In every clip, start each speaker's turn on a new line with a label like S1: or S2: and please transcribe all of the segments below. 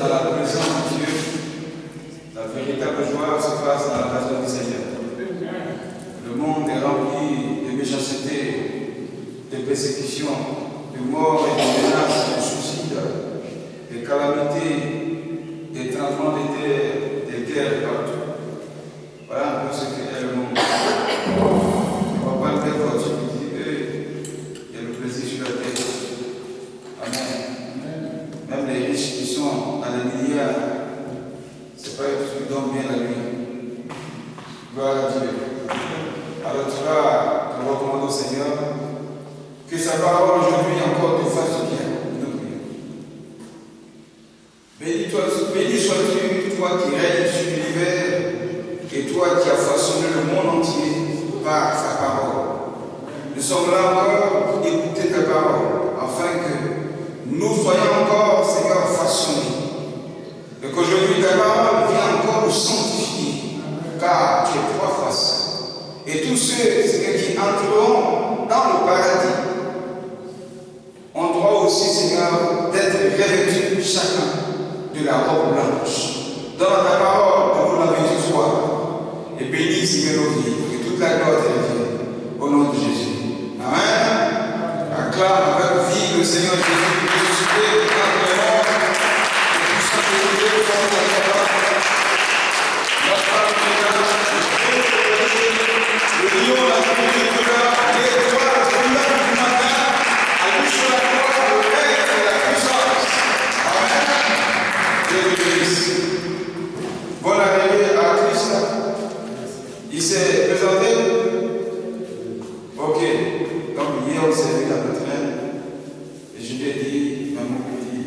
S1: dans la présence de Dieu, la véritable joie se passe dans la maison du Seigneur. Le monde est rempli de méchanceté, de persécutions, de morts et de menaces, de suicides, de calamités, des tremblements de terre, des guerres partout. Voilà un peu ce qu'est le monde. On ne va pas le faire voiture qui dit il y a le plaisir sur la terre. Amen. Même les riches qui sont dans les milliards, c'est pas eux qui dorment bien la nuit. Gloire à Dieu. Alors tu vas te recommander au Seigneur que sa parole aujourd'hui encore te fasse du bien. Béni sois-tu, toi qui règnes sur l'univers et toi qui as façonné le monde entier par sa parole. Nous sommes là encore pour écouter ta parole afin que nous soyons encore, Seigneur, façonnés. Et qu'aujourd'hui ta parole vienne encore nous sanctifier, car tu es trois fois saint. Et tous ceux, Seigneur, qui entreront dans le paradis ont droit aussi, Seigneur, d'être revêtus chacun de la robe blanche. Dans ta parole, nous l'avons ce soir. Et bénis, Seigneur, nos vies, que toute la gloire te revienne. Au nom de Jésus. Amen. Acclame avec vie le Seigneur Jésus qui est ressuscité dans le monde. Et tout ça, que nous devons faire la parole. La parole de le lion, la pluie de l'heure, l'étoile, le du matin, à lui sur la croix, le règne et la puissance. Amen. Dieu te bénisse. Bonne arrivée à Christ. Il s'est présenté. Ok. Donc hier on s'est vu dans le train. Et je lui ai dit, maman petit,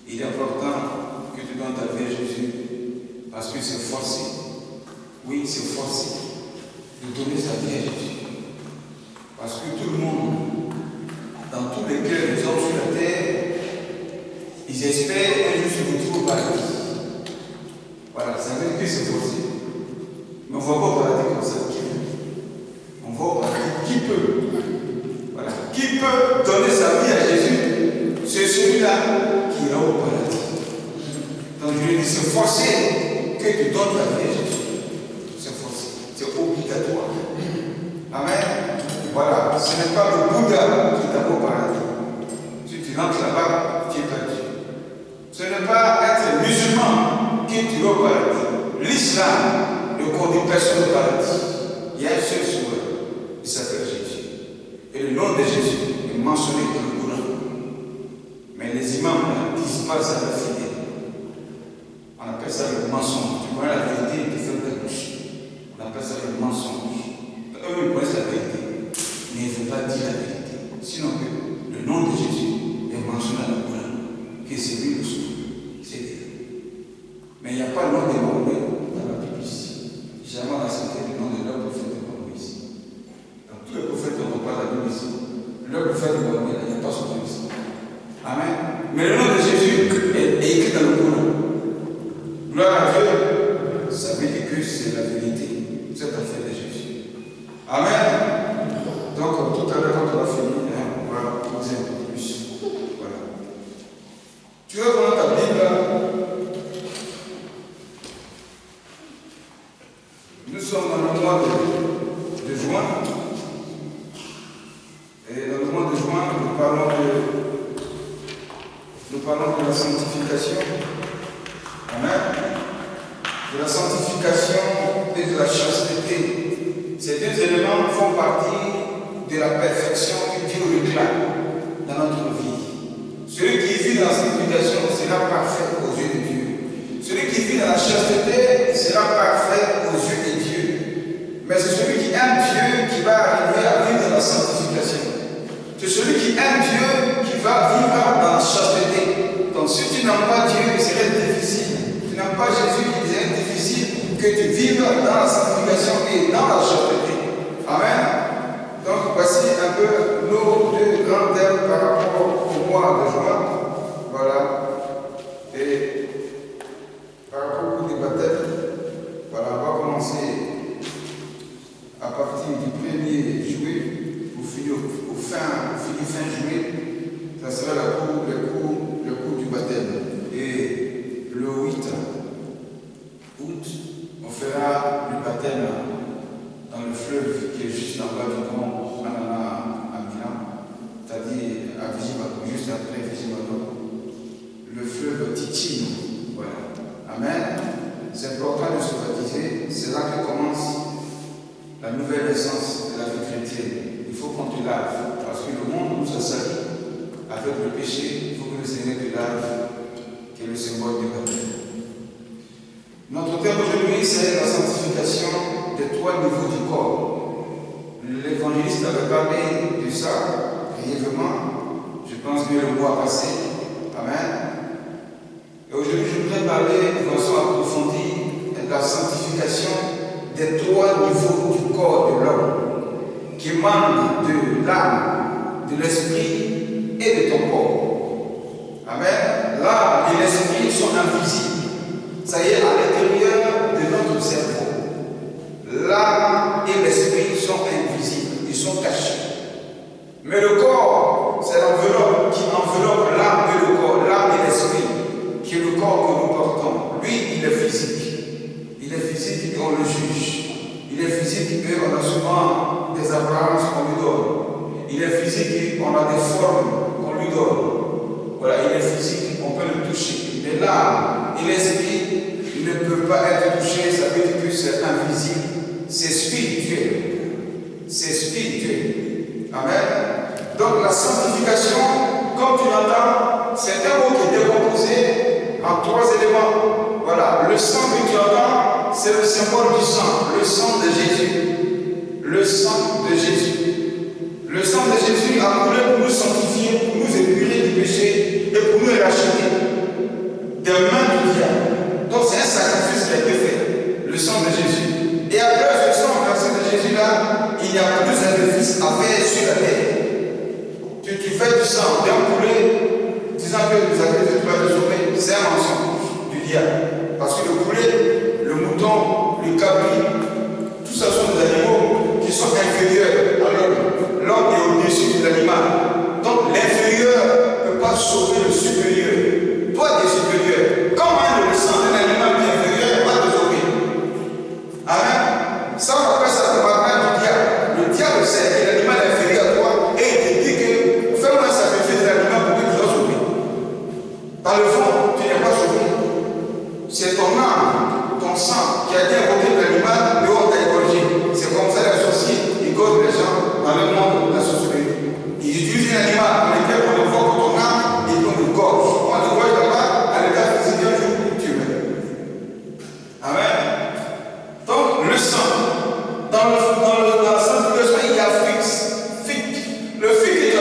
S1: il est important que tu donnes ta vie à Jésus. Parce que c'est forcé. Oui, c'est forcé de donner sa vie à Jésus. Parce que tout le monde, dans tous les cœurs des hommes sur la terre, ils espèrent un jour se retrouver au paradis. Voilà, ça veut dire que c'est forcé. Mais on ne va pas au paradis comme ça. On va au paradis. Qui peut? Voilà. Qui peut donner sa vie à Jésus? C'est celui-là qui ira au paradis. Donc je lui dis, c'est forcé que tu donnes ta vie à Jésus. C'est forcé. C'est obligatoire. Amen. Voilà. Ce n'est pas le Bouddha qui t'a au paradis. Si tu rentres là-bas, tu es perdu. Ce n'est pas être musulman qui tu vas au paradis. L'islam ne conduit personne au paradis. Il y a un seul sauveur. Il s'appelle Jésus. Et le nom de Jésus est mentionné dans le Coran. Mais les imams ne disent pas ça la fidèle. On appelle ça le mensonge. Tu connais la vérité, tu fais ta bouche. On appelle ça le mensonge. Eux, ils connaissent la vérité. Mais ils ne veulent pas dire la vérité. Sinon que le nom de Jésus est mentionné dans le Coran. Que c'est lui le sauveur. C'est Dieu. Mais il n'y a pas le nom de Mahomet dans la Bible ici. Jamais on a cité le nom de leur prophète de Mahomet ici. Donc tous les prophètes n'ont pas la Bible ici. Leur prophète de Mahomet, il n'y a pas son nom ici. Amen. Mais le nom de Jésus est écrit dans le Coran. Gloire à Dieu. Ça veut dire que c'est la vérité. C'est affaire de Jésus. Amen. Donc tout à l'heure, quand on va finir, on va poser un peu plus. Voilà. Tu vas prendre ta Bible. Nous sommes dans le mois de juin. Et dans le mois de juin, nous parlons de la sanctification. Amen. De la sanctification et de la chasteté. Ces deux éléments font partie de la perfection que Dieu réclame dans notre vie. Celui qui vit dans la sanctification sera parfait aux yeux de Dieu. Celui qui vit dans la chasteté sera parfait aux yeux de Dieu. Mais c'est celui qui aime Dieu qui va arriver à vivre dans la sanctification. C'est celui qui aime Dieu qui va vivre dans la chasteté. Donc si tu n'aimes pas Dieu, il serait difficile. Tu n'aimes pas Jésus, il serait difficile que tu vives dans la sanctification et dans la chasteté. Amen. Donc voici un peu nos deux grands thèmes par rapport au mois de juin. Voilà. Et par rapport au baptême, voilà, on va commencer à partir du 1er juillet pour finir fin juillet. Ça sera le cours du baptême. Et teaching. Voilà. Amen. C'est important de se baptiser. C'est là que commence la nouvelle essence de la vie chrétienne. Il faut qu'on te lave. Parce que le monde nous a salis avec le péché. Il faut que le Seigneur te lave, qui est le symbole du baptême. Notre thème aujourd'hui, c'est la sanctification des trois niveaux du corps. L'évangéliste avait parlé de ça brièvement. Je pense que le mois passé. Amen. Et aujourd'hui, je voudrais parler de façon approfondie de la sanctification des trois niveaux du corps de l'homme, qui émanent de l'âme, de l'esprit et de ton corps. Amen. L'âme et l'esprit sont invisibles. Ça y est, à l'intérieur de notre cerveau, l'âme et l'esprit sont invisibles, ils sont cachés. Mais le corps, c'est l'enveloppe qui enveloppe l'âme et le corps, l'âme et l'esprit, qui est le corps que nous portons. Lui, il est physique. Il est physique et on le juge. Il est physique et on a souvent des apparences qu'on lui donne. Il est physique et on a des formes qu'on lui donne. Voilà, il est physique, on peut le toucher. Mais l'âme et l'esprit ne peuvent pas être touchés, ça veut dire que c'est invisible. C'est spirituel. C'est spirituel. Amen. Donc la sanctification, comme tu l'entends, c'est un mot qui est décomposé en trois éléments. Voilà, le sang que tu entends, c'est le symbole du sang, le sang de Jésus. Le sang de Jésus. Le sang de Jésus a coulé pour nous sanctifier, pour nous épurer du péché et pour nous racheter des mains du diable. Donc c'est un sacrifice qui a été fait, le sang de Jésus. Et après ce sang versé de Jésus-là, il n'y a plus de sacrifice à faire sur la terre. Tu fais du sang d'un poulet, disant que le sacrifice tu vas te sauver, c'est un mensonge du diable.